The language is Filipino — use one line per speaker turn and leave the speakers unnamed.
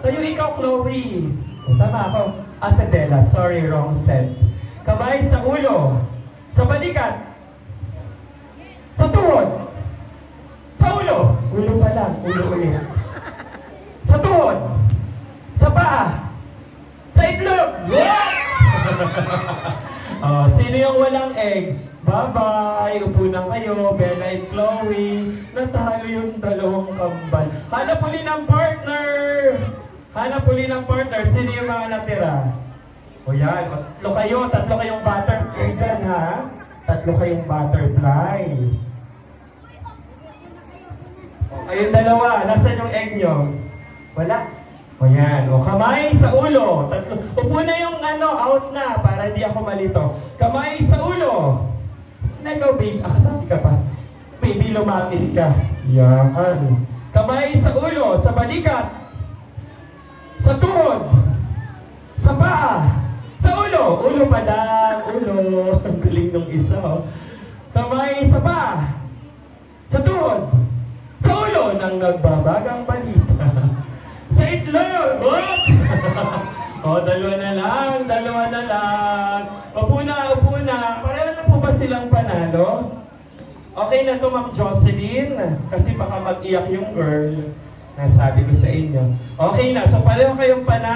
Tayo ikaw, Chloe. O, tama ako. Sa Bella. Sorry, wrong set. Kamay sa ulo. Sa balikat. Sa tuhod. Sa ulo. Ulo pa lang. Ulo ulit. Sa tuhod. Sa paa. Sa itlog. Yeah! Sino yung walang egg? Bye-bye! Upo na kayo, Bella and Chloe. Natalo yung dalawang kambal. Hanap uli ng partner! Hanap uli ng partner. Sino yung mga natira? O yan, tatlo kayong butterfly dyan, ha? Tatlo kayong butterfly. O, kayong dalawa, nasaan yung egg nyo? Wala? O yan, o kamay sa ulo. Tatlo. Upo na yung out na para hindi ako malito. Kamay sa ulo. Na ikaw, babe. Kasabi ka pa. Baby, lumapit ka. Yan. Kamay sa ulo, sa balikat. Sa tuhod. Sa paa. Sa ulo. Ulo pa lang. Ulo. Ang galing nung isa, oh. Kamay sa paa. Sa tuhod. Sa ulo ng nagbabagang balita. Sa itlog! Dalawa na lang. Upo na. Pareho na po ba silang panalo? Okay na to, Ma'am Jocelyn. Kasi baka mag-iyak yung girl. Nasabi ko sa inyo. Okay na. So, pareho kayong panalo.